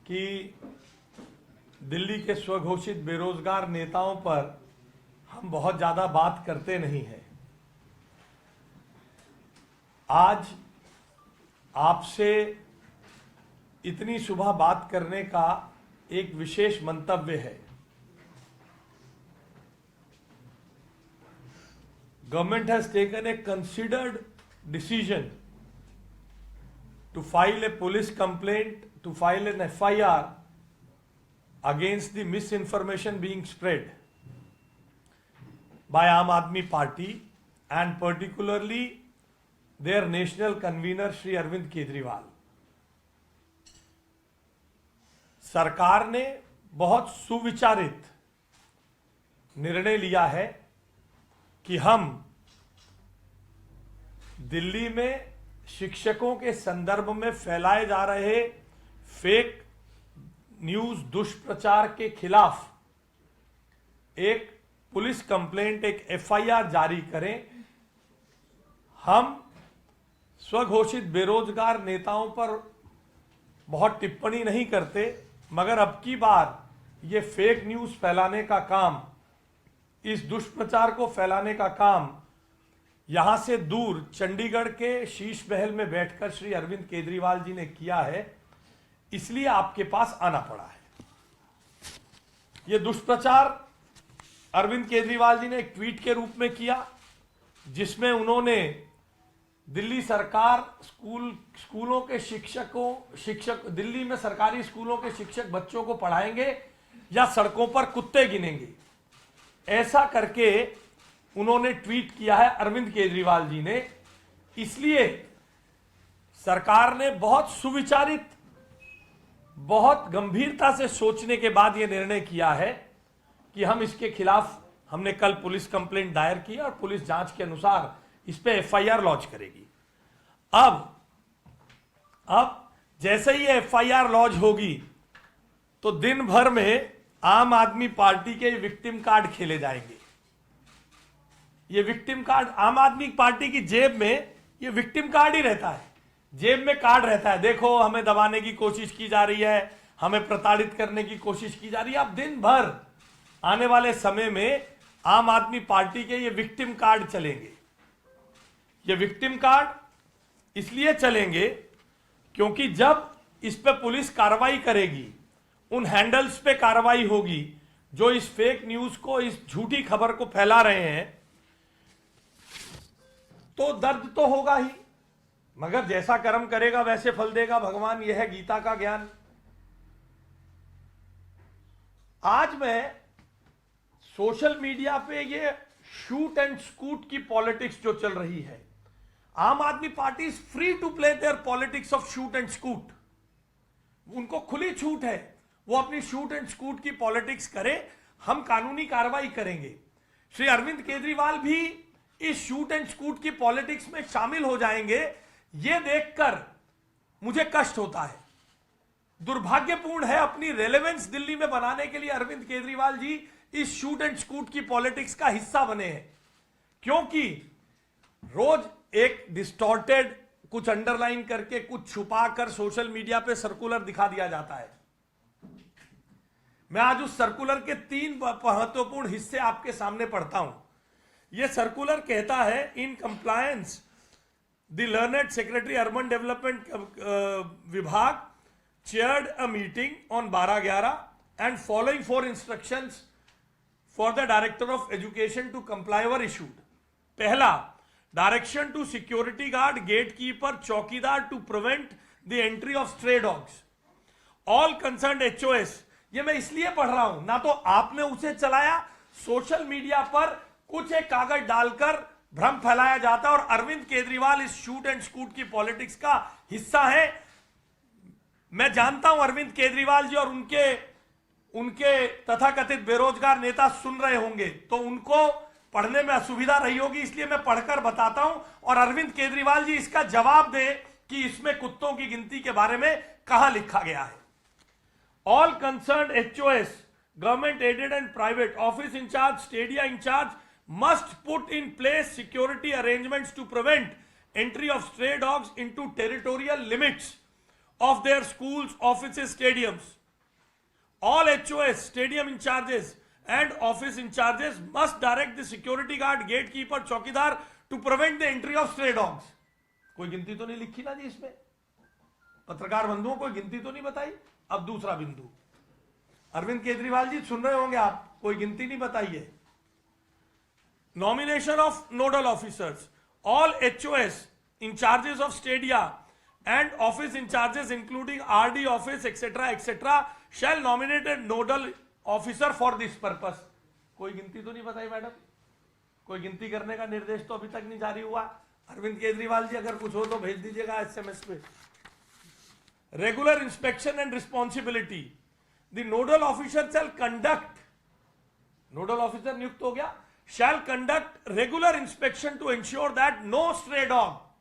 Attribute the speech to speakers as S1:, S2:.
S1: कि दिल्ली के स्वघोषित बेरोजगार नेताओं पर हम बहुत ज्यादा बात करते नहीं हैं। आज आपसे इतनी सुबह बात करने का एक विशेष मंतव्य है। Government has taken a considered decision to file a police complaint, to file an FIR against the misinformation being spread by Aam Aadmi Party and particularly their national convener Shri Arvind Kejriwal. सरकार ने बहुत सुविचारित निर्णय लिया है कि हम दिल्ली में शिक्षकों के संदर्भ में फैलाए जा रहे फेक न्यूज दुष्प्रचार के खिलाफ एक पुलिस कंप्लेंट, एक FIR जारी करें। हम स्वघोषित बेरोजगार नेताओं पर बहुत टिप्पणी नहीं करते, मगर अब की बार ये फेक न्यूज फैलाने का काम, इस दुष्प्रचार को फैलाने का काम यहां से दूर चंडीगढ़ के शीश महल में बैठकर श्री अरविंद केजरीवाल जी ने किया है, इसलिए आपके पास आना पड़ा है। यह दुष्प्रचार अरविंद केजरीवाल जी ने एक ट्वीट के रूप में किया, जिसमें उन्होंने दिल्ली सरकार स्कूलों के शिक्षक दिल्ली में सरकारी स्कूलों के शिक्षक बच्चों को पढ़ाएंगे या सड़कों पर कुत्ते गिनेंगे, ऐसा करके उन्होंने ट्वीट किया है अरविंद केजरीवाल जी ने। इसलिए सरकार ने बहुत सुविचारित, बहुत गंभीरता से सोचने के बाद यह निर्णय किया है कि हम इसके खिलाफ, हमने कल पुलिस कंप्लेंट दायर की और पुलिस जांच के अनुसार इस पे FIR लॉन्च करेगी। अब जैसे ही ये FIR लॉन्च होगी तो दिन भर में आम आदमी पार्टी के विक्टिम कार्ड खेले जाएंगे। ये विक्टिम कार्ड, आम आदमी पार्टी की जेब में ये विक्टिम कार्ड ही रहता है, जेब में कार्ड रहता है, देखो हमें दबाने की कोशिश की जा रही है, हमें प्रताड़ित करने की कोशिश की जा रही है। अब दिन भर आने वाले समय में आम आदमी पार्टी के ये विक्टिम कार्ड चलेंगे। ये विक्टिम कार्ड इसलिए चलेंगे क्योंकि जब इस पे पुलिस कार्रवाई करेगी, उन हैंडल्स पे कार्रवाई होगी जो इस फेक न्यूज को, इस झूठी खबर को फैला रहे हैं, तो दर्द तो होगा ही, मगर जैसा कर्म करेगा वैसे फल देगा भगवान, यह है गीता का ज्ञान। आज मैं सोशल मीडिया पे ये शूट एंड स्कूट की पॉलिटिक्स जो चल रही है, Aam Aadmi party is free to play their politics of shoot and scoot. उनको खुली छूट है, वो अपनी शूट एंड स्कूट की पॉलिटिक्स करे, हम कानूनी कार्रवाई करेंगे। श्री अरविंद केजरीवाल भी इस शूट एंड स्कूट की पॉलिटिक्स में शामिल हो जाएंगे, ये देखकर मुझे कष्ट होता है। दुर्भाग्यपूर्ण है, अपनी रेलेवेंस दिल्ली में बनाने के लिए अरविंद केजरीवाल जी इस शूट एंड स्कूट की पॉलिटिक्स का हिस्सा बने हैं, क्योंकि रोज एक डिस्टॉर्टेड, कुछ अंडरलाइन करके, कुछ छुपाकर सोशल मीडिया पे सर्कुलर दिखा दिया जाता है। मैं आज उस सर्कुलर के 3 महत्वपूर्ण हिस्से आपके सामने पढ़ता हूं। यह सर्कुलर कहता है, in compliance the learned secretary urban development विभाग chaired a meeting on 12/11 and following 4 instructions for the director of education to comply were issued. पहला, direction to security guard, gate keeper, chowkidar to prevent the entry of stray dogs. All concerned HOS, ये मैं इसलिए पढ़ रहा हूं, ना तो आपने उसे चलाया, सोशल मीडिया पर कुछ एक कागज डालकर भ्रम फैलाया जाता है और अरविंद केजरीवाल इस शूट एंड स्कूट की पॉलिटिक्स का हिस्सा है। मैं जानता हूं अरविंद केजरीवाल जी और उनके तथाकथित बेरोजगार नेता सुन रहे होंगे, तो उनको पढ़ने में असुविधा रही होगी, इसलिए मैं पढ़कर बताता हूं और अरविंद केजरीवाल जी इसका जवाब दे कि इसमें कुत्तों की गिनती के बारे में कहां लिखा गया है। All concerned HOS, government aided and private, office incharge, stadia incharge must put in place security arrangements to prevent entry of stray dogs into territorial limits of their schools, offices, stadiums. All HOS, stadium in charges and office in charges must direct the security guard, gatekeeper, चौकीदार to prevent the entry of stray dogs. कोई गिनती तो नहीं लिखी ना जी इसमें, पत्रकार बंधुओं कोई गिनती तो नहीं बताई. अब दूसरा बिंदु, अरविंद केजरीवाल जी सुन रहे होंगे आप, कोई गिनती नहीं बताई है. Nomination of nodal officers. All HOS in charges of stadia and office in charges including RD office etc shall nominate a nodal officer for this purpose. कोई गिनती तो नहीं बताई मैडम, कोई गिनती करने का निर्देश तो अभी तक नहीं जारी हुआ. अरविंद केजरीवाल जी अगर कुछ हो तो भेज दीजिएगा SMS पे. Regular inspection and responsibility. The nodal officer shall conduct, nodal officer नियुक्त हो गया, shall conduct regular inspection to ensure that no stray dog